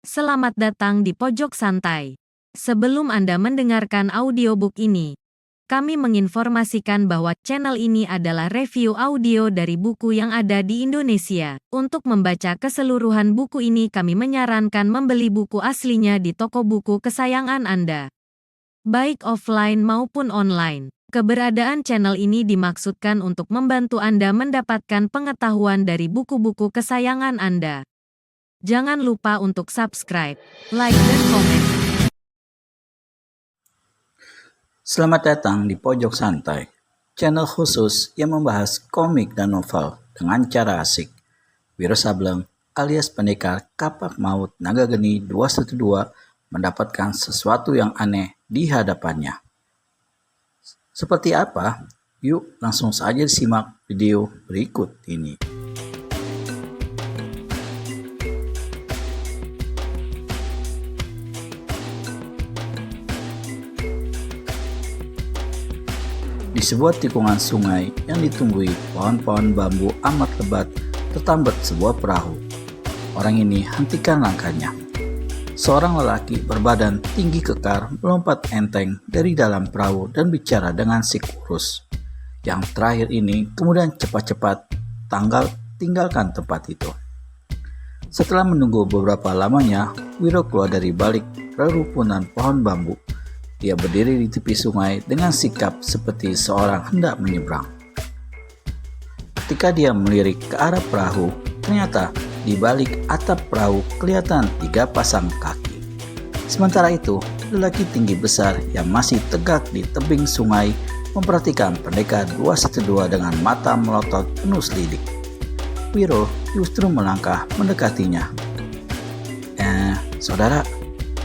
Selamat datang di Pojok Santai. Sebelum Anda mendengarkan audiobook ini, kami menginformasikan bahwa channel ini adalah review audio dari buku yang ada di Indonesia. Untuk membaca keseluruhan buku ini, kami menyarankan membeli buku aslinya di toko buku kesayangan Anda, baik offline maupun online. Keberadaan channel ini dimaksudkan untuk membantu Anda mendapatkan pengetahuan dari buku-buku kesayangan Anda. Jangan lupa untuk subscribe, like, dan komen. Selamat datang di Pojok Santai, channel khusus yang membahas komik dan novel dengan cara asik. Wiro Sableng alias pendekar kapak maut naga geni 212 mendapatkan sesuatu yang aneh di hadapannya. Seperti apa? Yuk langsung saja simak video berikut ini. Di sebuah tikungan sungai yang ditumbuhi pohon-pohon bambu amat lebat, tertambat sebuah perahu. Orang ini hentikan langkahnya. Seorang lelaki berbadan tinggi kekar melompat enteng dari dalam perahu dan bicara dengan si kurus. Yang terakhir ini kemudian cepat-cepat tinggalkan tempat itu. Setelah menunggu beberapa lamanya, Wiro keluar dari balik rerumpunan pohon bambu. Dia berdiri di tepi sungai dengan sikap seperti seorang hendak menyeberang. Ketika dia melirik ke arah perahu, ternyata di balik atap perahu kelihatan 3 pasang kaki. Sementara itu, lelaki tinggi besar yang masih tegak di tebing sungai memperhatikan pendekar 212 dengan mata melotot penuh selidik. Wiro justru melangkah mendekatinya. Saudara,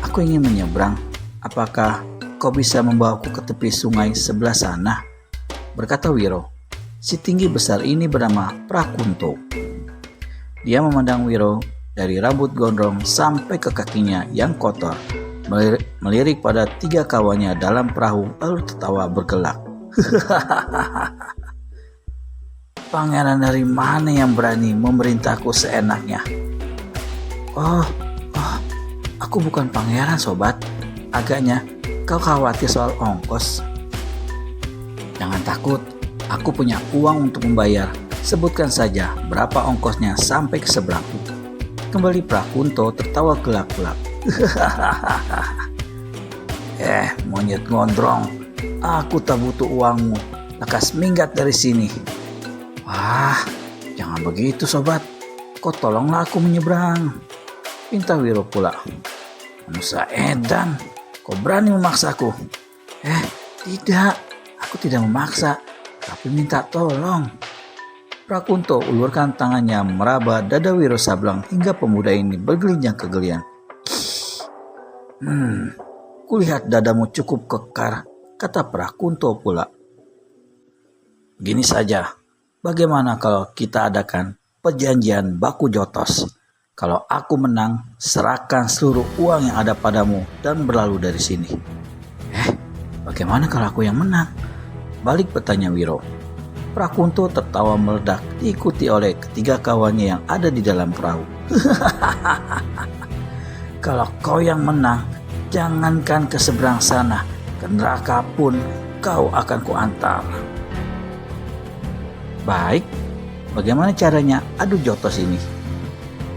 aku ingin menyeberang. Apakah kau bisa membawaku ke tepi sungai sebelah sana? Berkata Wiro. Si tinggi besar ini bernama Prakunto. Dia memandang Wiro dari rambut gondrong sampai ke kakinya yang kotor, melirik pada 3 kawannya dalam perahu lalu tertawa bergelak. Pangeran dari mana yang berani memerintahku seenaknya? Oh, aku bukan pangeran sobat. Agaknya kau khawatir soal ongkos? Jangan takut, aku punya uang untuk membayar. Sebutkan saja berapa ongkosnya sampai ke seberang. Kembali Prakunto tertawa gelak-gelak. Monyet gondrong, aku tak butuh uangmu. Lekas minggat dari sini. Wah, jangan begitu sobat. Kau tolonglah aku menyeberang, pinta Wiro pula. Manusia edan, kau berani memaksaku? Tidak, aku tidak memaksa, tapi minta tolong. Prakunto ulurkan tangannya meraba dada Wiro Sableng hingga pemuda ini bergelinjang kegelian. Kulihat dadamu cukup kekar, kata Prakunto pula. Gini saja, bagaimana kalau kita adakan perjanjian baku jotos? Kalau aku menang, serahkan seluruh uang yang ada padamu dan berlalu dari sini. Bagaimana kalau aku yang menang? Balik bertanya Wiro. Prakunto tertawa meledak diikuti oleh ketiga kawannya yang ada di dalam perahu. Kalau kau yang menang, jangankan ke seberang sana, ke neraka pun kau akan kuantar. Baik, bagaimana caranya adu jotos ini?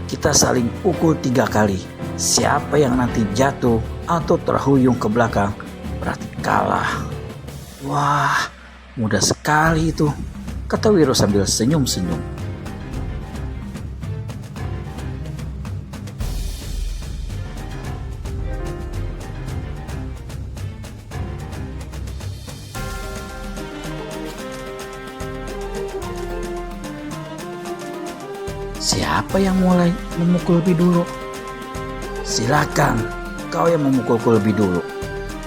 Kita saling pukul 3 kali. Siapa yang nanti jatuh atau terhuyung ke belakang berarti kalah. Wah, mudah sekali itu, kata Wiro sambil senyum-senyum. Siapa yang mulai memukul lebih dulu? Silakan, kau yang memukulku lebih dulu,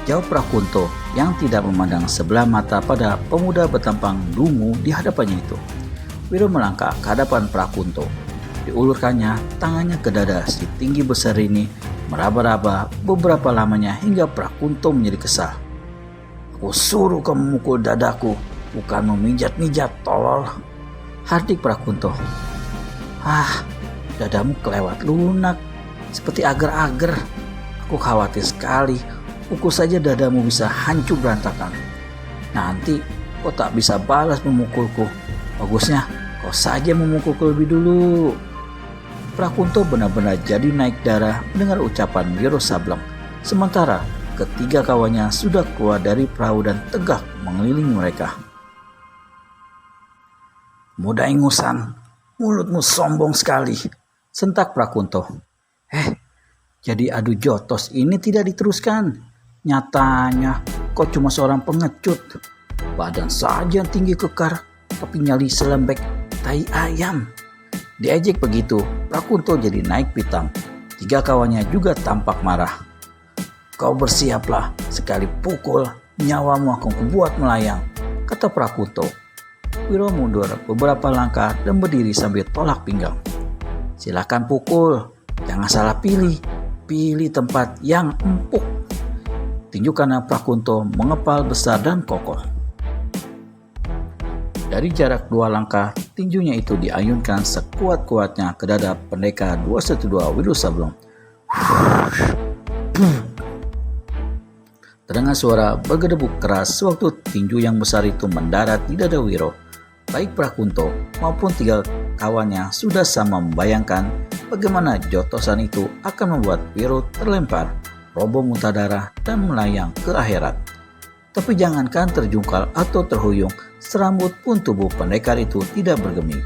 jawab Prakunto yang tidak memandang sebelah mata pada pemuda bertampang dungu di hadapannya itu. Wiro melangkah ke hadapan Prakunto. Diulurkannya tangannya ke dada si tinggi besar ini, meraba-raba beberapa lamanya hingga Prakunto menjadi kesal. Aku suruh kau memukul dadaku, bukan memijat-mijat, tolol, hardik Prakunto. Dadamu kelewat lunak. seperti agar-agar. Aku khawatir sekali, pukul saja dadamu bisa hancur berantakan. Nanti kau tak bisa balas memukulku. Bagusnya kau saja memukulku lebih dulu. Prakunto benar-benar jadi naik darah mendengar ucapan Wiro Sableng. Sementara ketiga kawannya sudah keluar dari perahu dan tegak mengelilingi mereka. Muda ingusan, mulutmu sombong sekali, sentak Prakunto. Jadi adu jotos ini tidak diteruskan. Nyatanya kau cuma seorang pengecut. Badan saja tinggi kekar, tapi nyali selembek tai ayam. Diejek begitu, Prakunto jadi naik pitam. Tiga kawannya juga tampak marah. Kau bersiaplah, sekali pukul nyawamu akan kubuat melayang, kata Prakunto. Wiro mundur beberapa langkah dan berdiri sambil tolak pinggang. Silakan pukul, jangan salah pilih. Pilih tempat yang empuk. Tinju kanan Prakunto mengepal besar dan kokoh. Dari jarak 2 langkah, tinjunya itu diayunkan sekuat-kuatnya ke dada pendekar 212 Wiro Sableng. Terdengar suara bergedebuk keras sewaktu tinju yang besar itu mendarat di dada Wiro. Baik Prakunto maupun tiga kawannya sudah sama membayangkan bagaimana jotosan itu akan membuat Wiro terlempar, roboh muntah darah, dan melayang ke akhirat. Tapi jangankan terjungkal atau terhuyung, serambut pun tubuh pendekar itu tidak bergeming.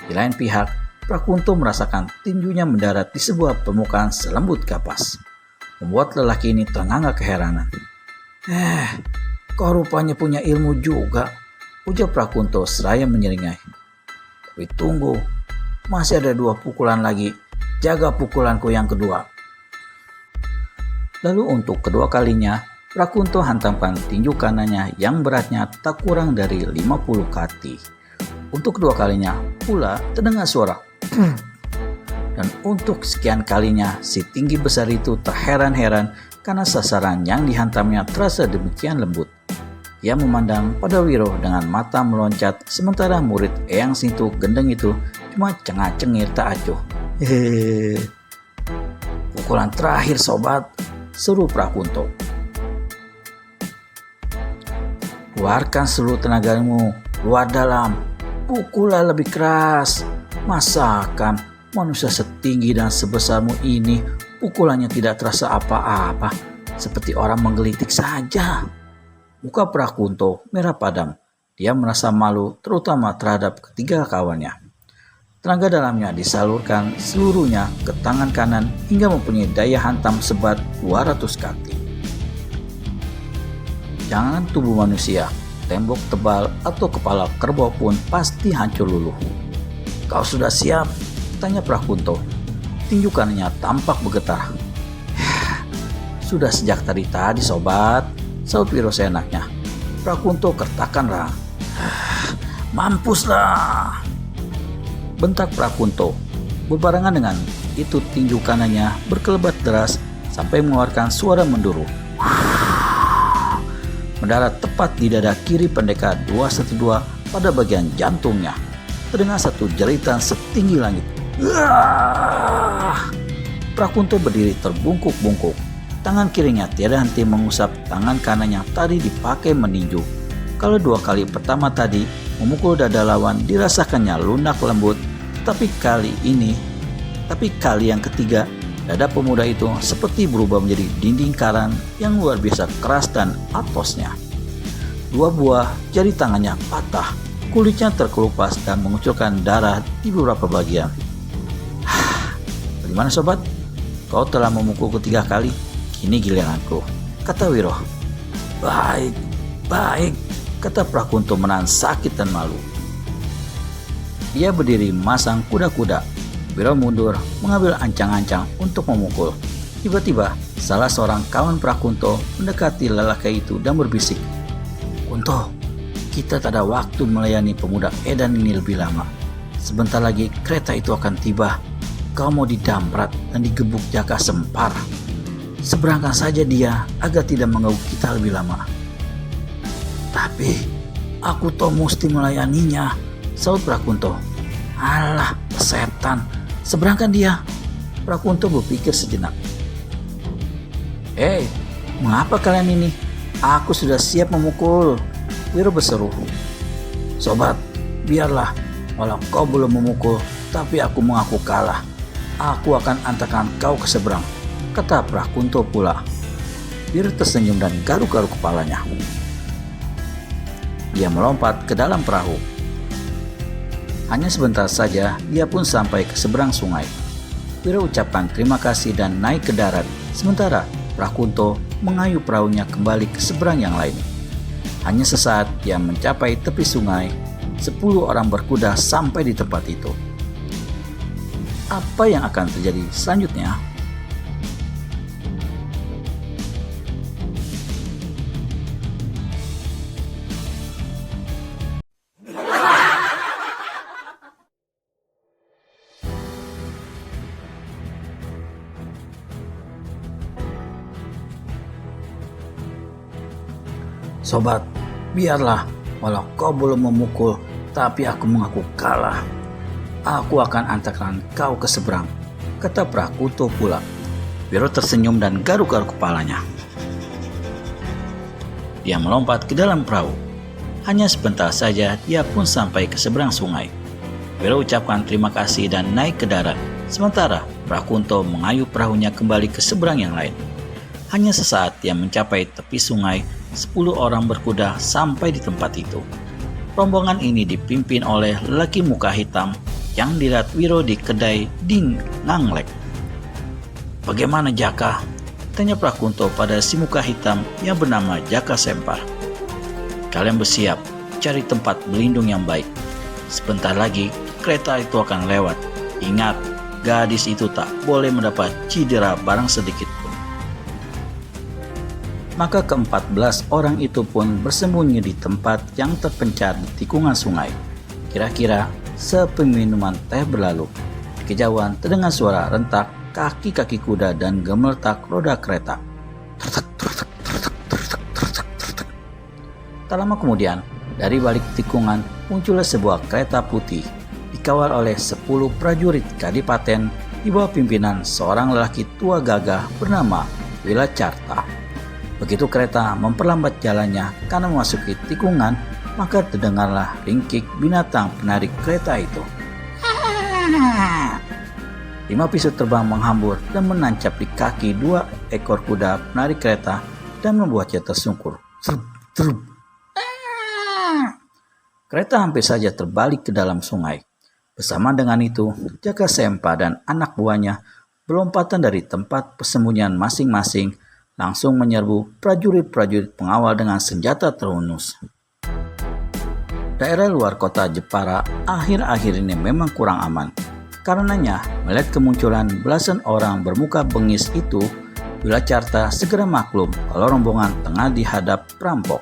Di lain pihak, Prakunto merasakan tinjunya mendarat di sebuah permukaan selembut kapas. Membuat lelaki ini ternganga keheranan. Kau rupanya punya ilmu juga, ujar Prakunto seraya menyeringai. Tapi tunggu, masih ada 2 pukulan lagi. Jaga pukulanku yang kedua. Lalu untuk kedua kalinya, Prakunto hantamkan tinju kanannya yang beratnya tak kurang dari 50 kati. Untuk kedua kalinya pula terdengar suara. Dan untuk sekian kalinya si tinggi besar itu terheran-heran karena sasaran yang dihantamnya terasa demikian lembut. Ia memandang pada Wiro dengan mata meloncat, sementara murid Eyang Sintu Gendeng itu cuma cengah-cengir tak acuh. Pukulan terakhir sobat, seru Prakunto. Keluarkan seluruh tenagamu, luar dalam, pukullah lebih keras. Masakan manusia setinggi dan sebesarmu ini pukulannya tidak terasa apa-apa, seperti orang menggelitik saja. Muka Prakunto merah padam. Dia merasa malu terutama terhadap ketiga kawannya. Tenaga dalamnya disalurkan seluruhnya ke tangan kanan hingga mempunyai daya hantam sebat 200 kaki. Jangan tubuh manusia, tembok tebal atau kepala kerbau pun pasti hancur luluh. Kau sudah siap? Tanya Prakunto. Tinju kanannya tampak bergetar. Sudah sejak tadi sobat, saut Wiro seenaknya. Prakunto kertakanlah. Mampuslah, bentak Prakunto. Berbarengan dengan itu tinju kanannya berkelebat deras sampai mengeluarkan suara menderu. Mendarat tepat di dada kiri pendekar 212 pada bagian jantungnya. Terdengar satu jeritan setinggi langit. Prakunto berdiri terbungkuk-bungkuk. Tangan kirinya tiada henti mengusap tangan kanannya tadi dipakai meninju. Kalau 2 kali pertama tadi memukul dada lawan dirasakannya lunak lembut, tapi kali yang ketiga dada pemuda itu seperti berubah menjadi dinding karang yang luar biasa keras dan atosnya. 2 buah jari tangannya patah, kulitnya terkelupas dan mengucurkan darah di beberapa bagian. Bagaimana sobat? Kau telah memukul 3 kali. Kini giliranku, kata Wiro. Baik, kata Prakunto menahan sakit dan malu. Dia berdiri memasang kuda-kuda. Wiro mundur mengambil ancang-ancang untuk memukul. Tiba-tiba salah seorang kawan Prakunto mendekati lelaki itu dan berbisik. Kunto, kita tak ada waktu melayani pemuda edan ini lebih lama. Sebentar lagi kereta itu akan tiba. Kau mau didamprat dan digebuk Jaka Sempar. Seberangkan saja dia agar tidak mengganggu kita lebih lama. Tapi aku toh mesti melayaninya, saut Prakunto. Alah, setan, seberangkan dia. Prakunto berpikir sejenak. "Hei, mengapa kalian ini? Aku sudah siap memukul," Wiro berseru. "Sobat, biarlah, walau kau belum memukul, tapi aku mengaku kalah. Aku akan antarkan kau ke seberang," kata Prakunto pula. Wiro tersenyum dan garuk-garuk kepalanya. Dia melompat ke dalam perahu. Hanya sebentar saja, dia pun sampai ke seberang sungai. Wiro ucapkan terima kasih dan naik ke darat, sementara Prakunto mengayuh perahunya kembali ke seberang yang lain. Hanya sesaat dia mencapai tepi sungai, 10 orang berkuda sampai di tempat itu. Apa yang akan terjadi selanjutnya? "Sobat, biarlah, walau kau belum memukul, tapi aku mengaku kalah. Aku akan antarkan kau ke seberang," kata Prakunto pula. Wiro tersenyum dan garuk-garuk kepalanya. Dia melompat ke dalam perahu. Hanya sebentar saja dia pun sampai ke seberang sungai. Wiro ucapkan terima kasih dan naik ke darat, sementara Prakunto mengayuh perahunya kembali ke seberang yang lain. Hanya sesaat dia mencapai tepi sungai, 10 orang berkuda sampai di tempat itu. Rombongan ini dipimpin oleh lelaki muka hitam yang dilihat Wiro di kedai di Nganglek. "Bagaimana Jaka?" tanya Prakunto pada si muka hitam yang bernama Jaka Sempar. "Kalian bersiap, cari tempat berlindung yang baik. Sebentar lagi kereta itu akan lewat. Ingat, gadis itu tak boleh mendapat cedera barang sedikit pun." Maka ke-14 orang itu pun bersembunyi di tempat yang terpencar di tikungan sungai. Kira-kira sepeminuman teh berlalu. Di kejauhan terdengar suara rentak kaki-kaki kuda dan gemertak roda kereta. Tak lama kemudian, dari balik tikungan muncullah sebuah kereta putih dikawal oleh 10 prajurit kadipaten di bawah pimpinan seorang lelaki tua gagah bernama Wilacarta. Begitu kereta memperlambat jalannya karena memasuki tikungan, maka terdengarlah ringkik binatang penarik kereta itu. 5 pisau terbang menghambur dan menancap di kaki 2 ekor kuda penarik kereta dan membuatnya tersungkur. Kereta hampir saja terbalik ke dalam sungai. Bersama dengan itu, Jaka Sempa dan anak buahnya berlompatan dari tempat persembunyian masing-masing, langsung menyerbu prajurit-prajurit pengawal dengan senjata terhunus. Daerah luar kota Jepara akhir-akhir ini memang kurang aman. Karenanya, melihat kemunculan belasan orang bermuka bengis itu, Wilacarta segera maklum kalau rombongan tengah dihadap perampok.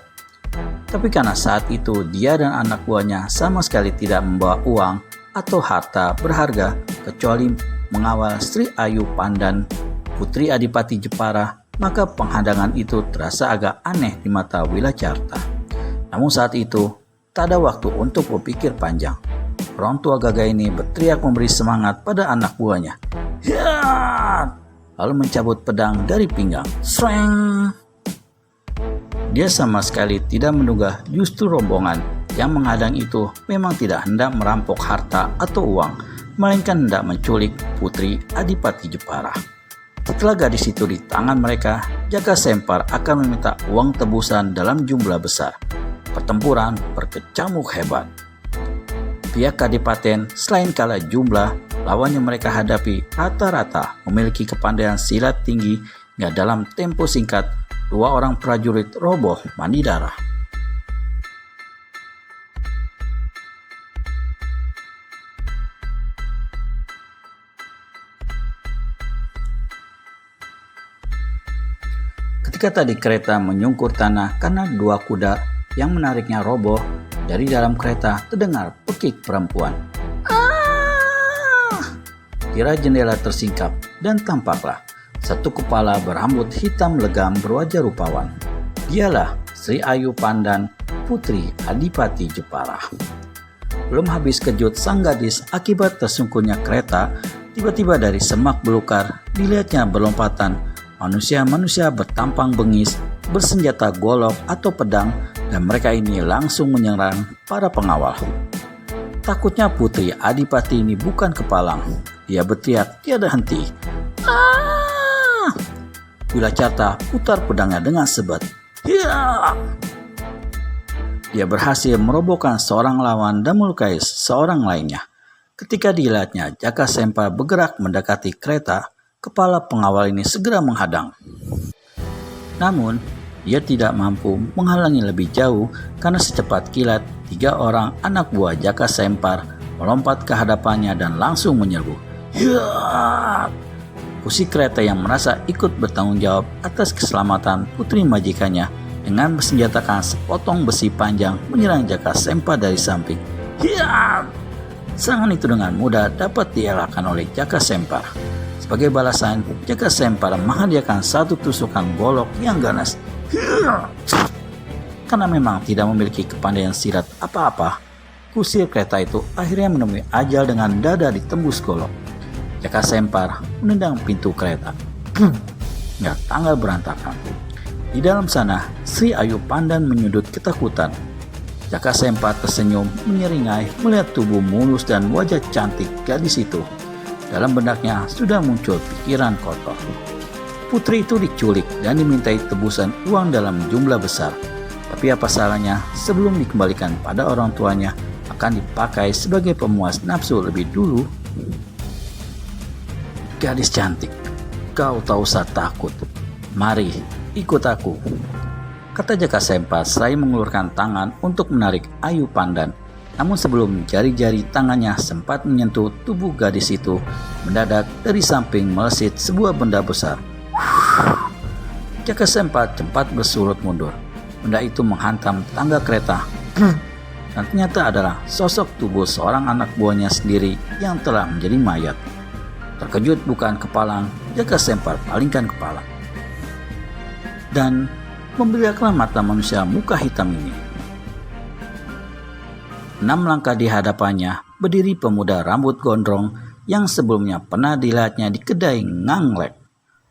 Tapi karena saat itu dia dan anak buahnya sama sekali tidak membawa uang atau harta berharga kecuali mengawal Sri Ayu Pandan, putri Adipati Jepara, maka penghadangan itu terasa agak aneh di mata Wilacarta. Namun saat itu, tak ada waktu untuk berpikir panjang. Orang tua gagah ini berteriak memberi semangat pada anak buahnya. "Ya!" Lalu mencabut pedang dari pinggang. Sreng! Dia sama sekali tidak menduga justru rombongan yang menghadang itu memang tidak hendak merampok harta atau uang, melainkan hendak menculik putri Adipati Jepara. Setelah gadis itu di tangan mereka, Jaka Sempar akan meminta uang tebusan dalam jumlah besar. Pertempuran berkecamuk hebat. Pihak kadipaten selain kalah jumlah, lawan yang mereka hadapi rata-rata memiliki kepandaian silat tinggi hingga dalam tempo singkat 2 orang prajurit roboh mandi darah. Ketika tadi kereta menyungkur tanah karena 2 kuda yang menariknya roboh, dari dalam kereta terdengar pekik perempuan. "Ah!" Tirai jendela tersingkap dan tampaklah satu kepala berambut hitam legam berwajah rupawan. Dialah Sri Ayu Pandan, putri Adipati Jepara. Belum habis kejut sang gadis akibat tersungkurnya kereta, Tiba-tiba dari semak belukar dilihatnya berlompatan manusia-manusia bertampang bengis, bersenjata golok atau pedang, dan mereka ini langsung menyerang para pengawal. Takutnya Putri Adipati ini bukan kepalang. Dia berteriak tiada henti. Wilacarta putar pedangnya dengan sebat. Hiya! Dia berhasil merobohkan seorang lawan dan melukai seorang lainnya. Ketika dilihatnya Jaka Sempar bergerak mendekati kereta, kepala pengawal ini segera menghadang. Namun, dia tidak mampu menghalangi lebih jauh karena secepat kilat 3 orang anak buah Jaka Sempar melompat ke hadapannya dan langsung menyerbu. Hiya! Kursi kereta yang merasa ikut bertanggung jawab atas keselamatan putri majikannya dengan bersenjatakan sepotong besi panjang menyerang Jaka Sempar dari samping. Hiya! Serangan itu dengan mudah dapat dielakkan oleh Jaka Sempar. Sebagai balasan, Jaka Sempar menghadiahkan satu tusukan golok yang ganas. Karena memang tidak memiliki kepandaian silat apa-apa, kusir kereta itu akhirnya menemui ajal dengan dada ditembus golok. Jaka Sempar menendang pintu kereta. Ya, tangga berantakan. Di dalam sana, Sri Ayu Pandan menyudut ketakutan. Jaka Sempar tersenyum menyeringai melihat tubuh mulus dan wajah cantik gadis itu. Dalam benaknya sudah muncul pikiran kotor. Putri itu diculik dan dimintai tebusan uang dalam jumlah besar. Tapi apa salahnya sebelum dikembalikan pada orang tuanya akan dipakai sebagai pemuas nafsu lebih dulu? Gadis cantik, kau tak usah takut. Mari, ikut aku. Kata Jaka Sempar seraya mengeluarkan tangan untuk menarik Ayu Pandan. Namun sebelum jari-jari tangannya sempat menyentuh tubuh gadis itu, mendadak dari samping melesit sebuah benda besar. Jaka Sempar cepat bersurut mundur. Benda itu menghantam tangga kereta. Dan ternyata adalah sosok tubuh seorang anak buahnya sendiri yang telah menjadi mayat. Terkejut bukan kepalang, Jaka Sempar palingkan kepala. Dan memberiaklah mata manusia muka hitam ini. 6 langkah di hadapannya berdiri pemuda rambut gondrong yang sebelumnya pernah dilihatnya di kedai Nganglek.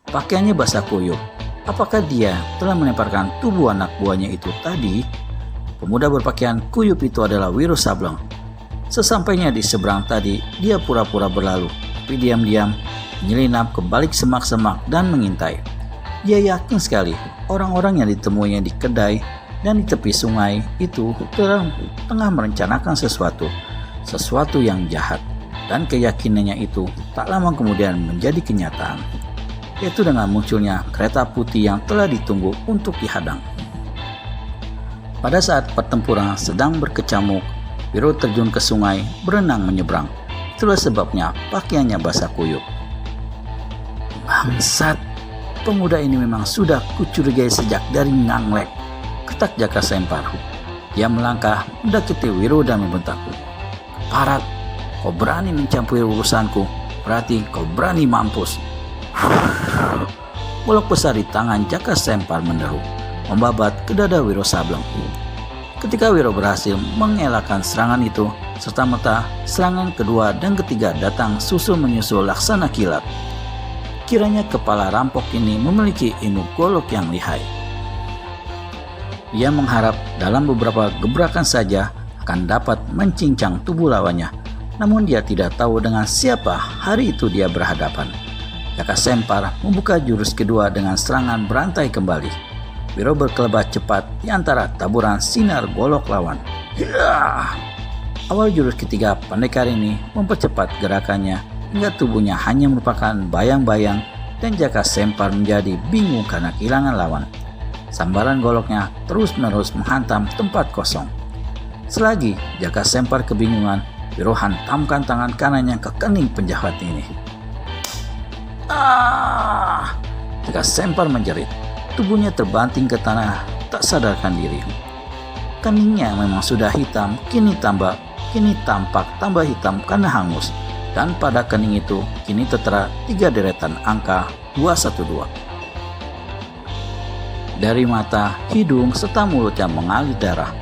Pakaiannya basah kuyup. Apakah dia telah melemparkan tubuh anak buahnya itu tadi? Pemuda berpakaian kuyup itu adalah Wiro Sableng. Sesampainya di seberang tadi, dia pura-pura berlalu, tapi diam-diam menyelinap ke balik semak-semak dan mengintai. Dia yakin sekali orang-orang yang ditemuinya di kedai dan di tepi sungai itu tengah merencanakan sesuatu yang jahat, dan keyakinannya itu tak lama kemudian menjadi kenyataan, yaitu dengan munculnya kereta putih yang telah ditunggu untuk dihadang. Pada saat pertempuran sedang berkecamuk, Wiro terjun ke sungai berenang menyeberang. Itulah sebabnya pakaiannya basah kuyup. Bangsat! Pemuda ini memang sudah kucurigai sejak dari Nganglek, ketak Jaka Sempar. Dia melangkah mendekati Wiro dan membentak. Parat, kau berani mencampuri urusanku, berarti kau berani mampus. Golok besar di tangan Jaka Sempar menderu, membabat ke dada Wiro Sableng. Ketika Wiro berhasil mengelakkan serangan itu, serta-merta serangan kedua dan ketiga datang susul menyusul laksana kilat. Kiranya kepala rampok ini memiliki ilmu golok yang lihai. Dia mengharap dalam beberapa gebrakan saja akan dapat mencincang tubuh lawannya. Namun dia tidak tahu dengan siapa hari itu dia berhadapan. Jaka Sempar membuka jurus kedua dengan serangan berantai kembali. Wiro berkelebat cepat di antara taburan sinar golok lawan. Awal jurus ketiga pendekar ini mempercepat gerakannya hingga tubuhnya hanya merupakan bayang-bayang dan Jaka Sempar menjadi bingung karena kehilangan lawan. Sambaran goloknya terus-menerus menghantam tempat kosong. Selagi Jaka Sempar kebingungan, Wiro hantamkan tangan kanannya ke kening penjahat ini. Jaka Sempar menjerit. Tubuhnya terbanting ke tanah tak sadarkan diri. Keningnya memang sudah hitam, kini tampak tambah hitam karena hangus. Dan pada kening itu kini tertera 3 deretan angka 212. Dari mata, hidung, serta mulutnya mengalir darah.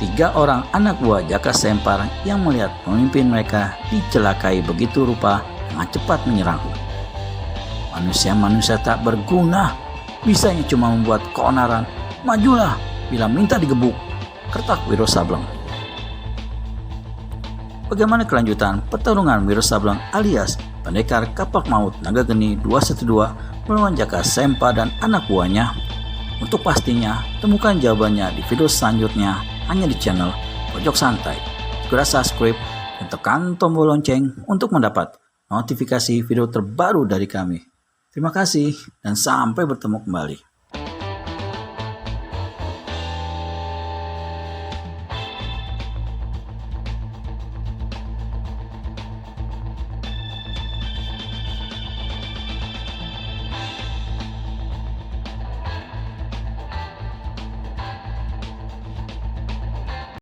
3 orang anak buah Jaka Sempar yang melihat pemimpin mereka dicelakai begitu rupa dengan cepat menyerang. Manusia-manusia tak berguna, bisanya cuma membuat keonaran. Majulah bila minta digebuk, kertak Wiro Sableng. Bagaimana kelanjutan pertarungan Wiro Sableng alias pendekar kapak maut naga geni 212 melawan Jaka Sempa dan anak buahnya? Untuk pastinya, temukan jawabannya di video selanjutnya hanya di channel Pojok Santai. Segera subscribe dan tekan tombol lonceng untuk mendapat notifikasi video terbaru dari kami. Terima kasih dan sampai bertemu kembali.